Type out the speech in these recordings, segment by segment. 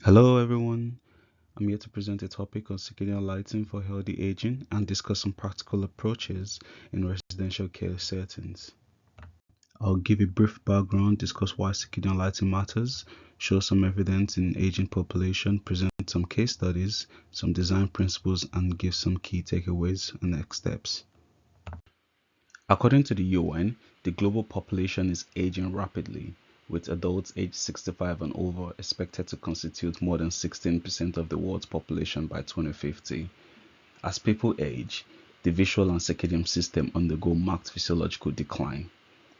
Hello, everyone. I'm here to present a topic on circadian lighting for healthy aging and discuss some practical approaches in residential care settings. I'll give a brief background, discuss why circadian lighting matters, show some evidence in aging population, present some case studies, some design principles, and give some key takeaways and next steps. According to the UN, the global population is aging rapidly, with adults aged 65 and over expected to constitute more than 16% of the world's population by 2050. As people age, the visual and circadian system undergo marked physiological decline.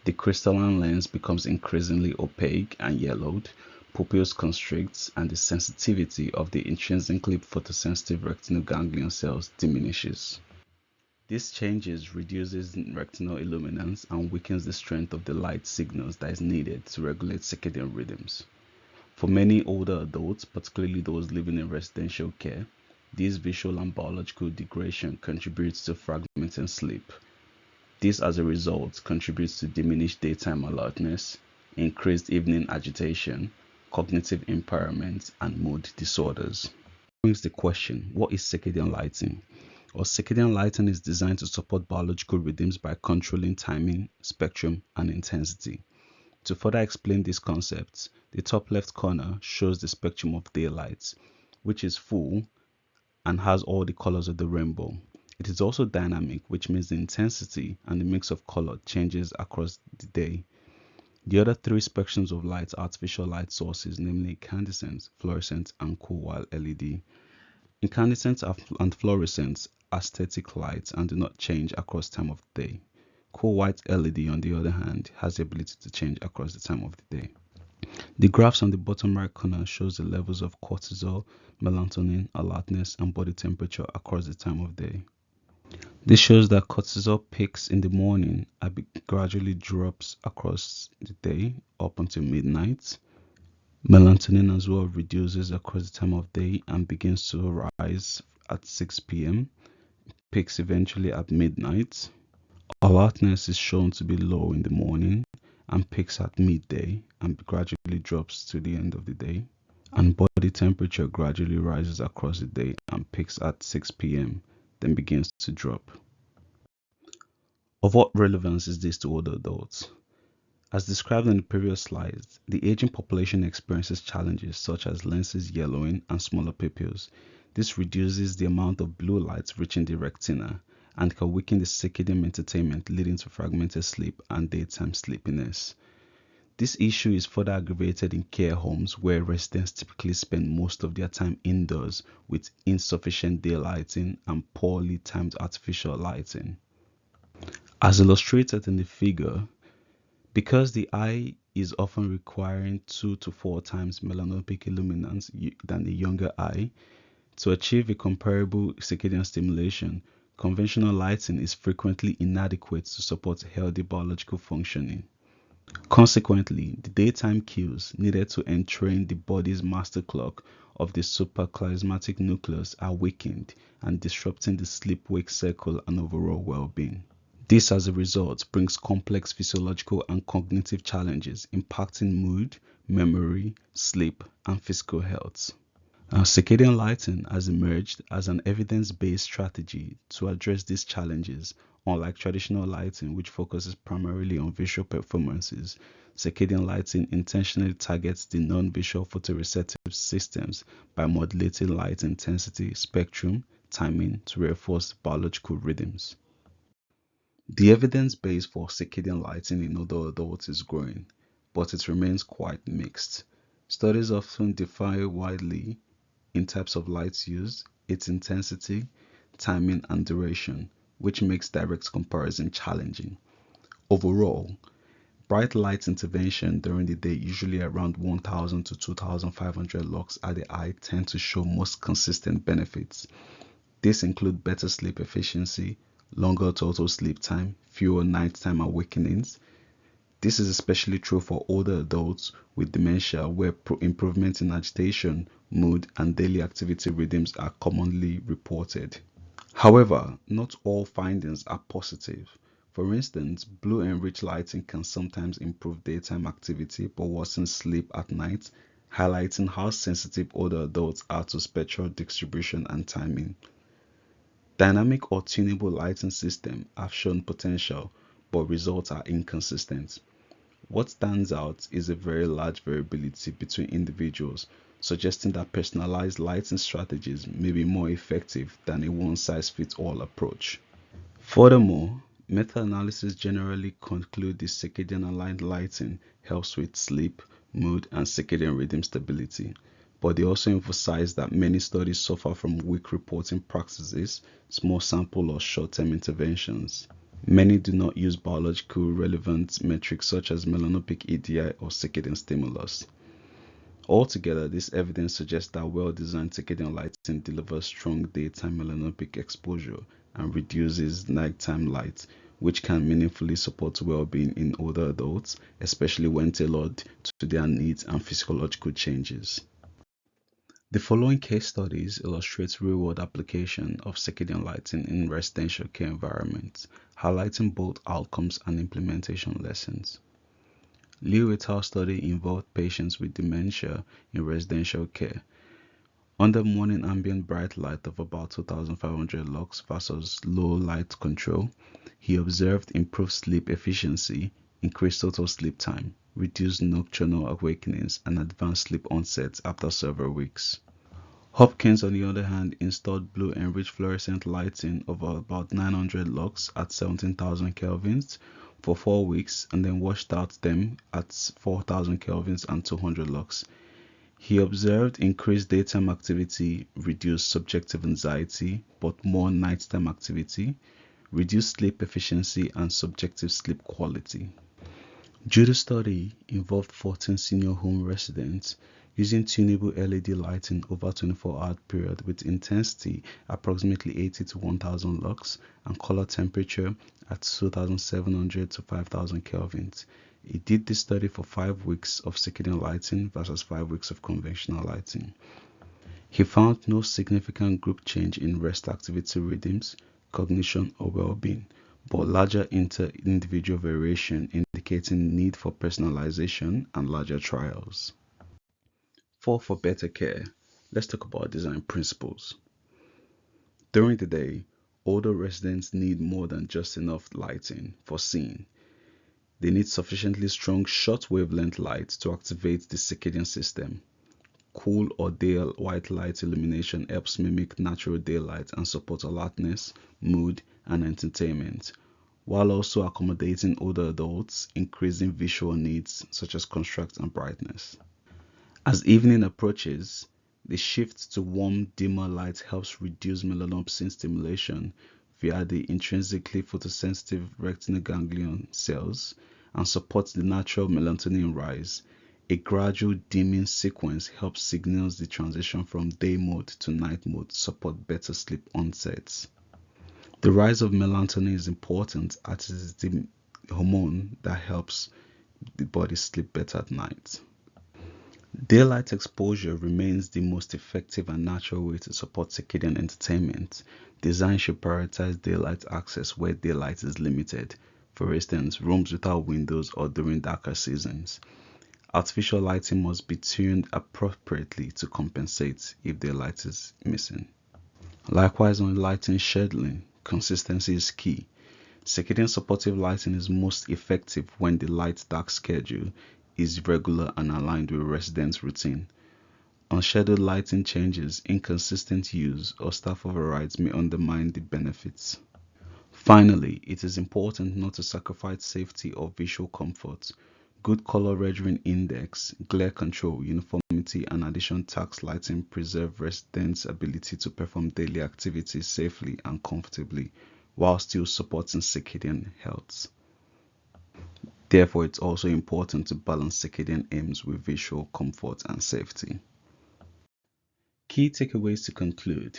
The crystalline lens becomes increasingly opaque and yellowed, pupils constricts, and the sensitivity of the intrinsically photosensitive retinal ganglion cells diminishes. This changes reduces retinal illuminance and weakens the strength of the light signals that is needed to regulate circadian rhythms. For many older adults, particularly those living in residential care, this visual and biological degradation contributes to fragmented sleep. This, as a result, contributes to diminished daytime alertness, increased evening agitation, cognitive impairment, and mood disorders. Brings the question, what is circadian lighting? Or circadian lighting is designed to support biological rhythms by controlling timing, spectrum, and intensity. To further explain these concepts, the top left corner shows the spectrum of daylight, which is full and has all the colors of the rainbow. It is also dynamic, which means the intensity and the mix of color changes across the day. The other three spectrums of light are artificial light sources, namely incandescent, fluorescent, and cool white LED. Incandescent and fluorescent are static lights and do not change across time of the day. Cool white LED, on the other hand, has the ability to change across the time of the day. The graphs on the bottom right corner shows the levels of cortisol, melatonin, alertness, and body temperature across the time of day. This shows that cortisol peaks in the morning and gradually drops across the day up until midnight. Melatonin as well reduces across the time of day and begins to rise at 6 p.m., peaks eventually at midnight. Alertness is shown to be low in the morning and peaks at midday and gradually drops to the end of the day. And body temperature gradually rises across the day and peaks at 6 p.m., then begins to drop. Of what relevance is this to older adults? As described in the previous slides, the aging population experiences challenges such as lenses yellowing and smaller pupils. This reduces the amount of blue light reaching the retina and can weaken the circadian entertainment, leading to fragmented sleep and daytime sleepiness. This issue is further aggravated in care homes where residents typically spend most of their time indoors with insufficient daylighting and poorly timed artificial lighting. As illustrated in the figure, because the eye is often requiring 2 to 4 times melanopic illuminance than the younger eye, to achieve a comparable circadian stimulation, conventional lighting is frequently inadequate to support healthy biological functioning. Consequently, the daytime cues needed to entrain the body's master clock of the suprachiasmatic nucleus are weakened and disrupting the sleep-wake cycle and overall well-being. This, as a result, brings complex physiological and cognitive challenges impacting mood, memory, sleep, and physical health. Circadian lighting has emerged as an evidence-based strategy to address these challenges. Unlike traditional lighting, which focuses primarily on visual performances, circadian lighting intentionally targets the non-visual photoreceptive systems by modulating light intensity, spectrum, timing to reinforce biological rhythms. The evidence base for circadian lighting in older adults is growing, but it remains quite mixed. Studies often differ widely in types of lights used, its intensity, timing, and duration, which makes direct comparison challenging. Overall, bright light intervention during the day, usually around 1000 to 2500 lux at the eye, tend to show most consistent benefits. These include better sleep efficiency, longer total sleep time, fewer nighttime awakenings. This is especially true for older adults with dementia, where improvements in agitation, mood, and daily activity rhythms are commonly reported. However, not all findings are positive. For instance, blue enriched lighting can sometimes improve daytime activity but worsen sleep at night, highlighting how sensitive older adults are to spectral distribution and timing. Dynamic or tunable lighting systems have shown potential, but results are inconsistent. What stands out is a very large variability between individuals, suggesting that personalized lighting strategies may be more effective than a one-size-fits-all approach. Furthermore, meta-analyses generally conclude the circadian aligned lighting helps with sleep, mood, and circadian rhythm stability, but they also emphasize that many studies suffer from weak reporting practices, small sample or short-term interventions. Many do not use biological relevant metrics such as melanopic EDI or circadian stimulus. Altogether, this evidence suggests that well-designed circadian lighting delivers strong daytime melanopic exposure and reduces nighttime light, which can meaningfully support well-being in older adults, especially when tailored to their needs and physiological changes. The following case studies illustrate real-world application of circadian lighting in residential care environments, highlighting both outcomes and implementation lessons. Liu et al. Study involved patients with dementia in residential care. Under morning ambient bright light of about 2500 lux versus low light control, he observed improved sleep efficiency, increased total sleep time, reduced nocturnal awakenings, and advanced sleep onset after several weeks. Hopkins, on the other hand, installed blue enriched fluorescent lighting of about 900 lux at 17,000 kelvins for 4 weeks and then washed out them at 4,000 kelvins and 200 lux. He observed increased daytime activity, reduced subjective anxiety, but more nighttime activity, reduced sleep efficiency, and subjective sleep quality. Judy's study involved 14 senior home residents using tunable LED lighting over a 24-hour period with intensity approximately 80 to 1000 lux and color temperature at 2700 to 5000 kelvins. He did this study for 5 weeks of circadian lighting versus 5 weeks of conventional lighting. He found no significant group change in rest activity rhythms, cognition, or well-being, but larger inter-individual variation indicating need for personalization and larger trials. For better care, let's talk about design principles. During the day, older residents need more than just enough lighting for seeing. They need sufficiently strong short wavelength light to activate the circadian system. Cool or day white light illumination helps mimic natural daylight and support alertness, mood, and entertainment, while also accommodating older adults' increasing visual needs such as contrast and brightness. As evening approaches, the shift to warm, dimmer light helps reduce melanopsin stimulation via the intrinsically photosensitive retinal ganglion cells and supports the natural melatonin rise. A gradual dimming sequence helps signals the transition from day mode to night mode to support better sleep onsets. The rise of melatonin is important as it is the hormone that helps the body sleep better at night. Daylight exposure remains the most effective and natural way to support circadian entertainment. Design should prioritize daylight access where daylight is limited, for instance, rooms without windows or during darker seasons. Artificial lighting must be tuned appropriately to compensate if daylight is missing. Likewise, on lighting scheduling, consistency is key. Circadian supportive lighting is most effective when the light-dark schedule is regular and aligned with residents' routine. Unscheduled lighting changes, inconsistent use, or staff overrides may undermine the benefits. Finally, it is important not to sacrifice safety or visual comfort. Good color rendering index, glare control, uniformity, and addition task lighting preserve residents' ability to perform daily activities safely and comfortably while still supporting circadian health. Therefore, it's also important to balance circadian aims with visual comfort and safety. Key takeaways to conclude.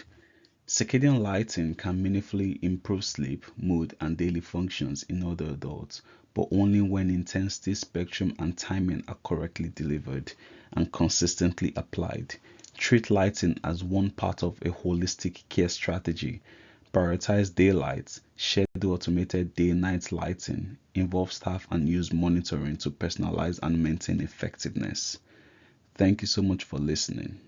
Circadian lighting can meaningfully improve sleep, mood, and daily functions in older adults, but only when intensity, spectrum, and timing are correctly delivered and consistently applied. Treat lighting as one part of a holistic care strategy. Prioritize daylight, schedule automated day-night lighting, involve staff and use monitoring to personalize and maintain effectiveness. Thank you so much for listening.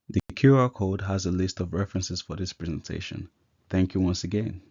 The QR code has a list of references for this presentation. Thank you once again.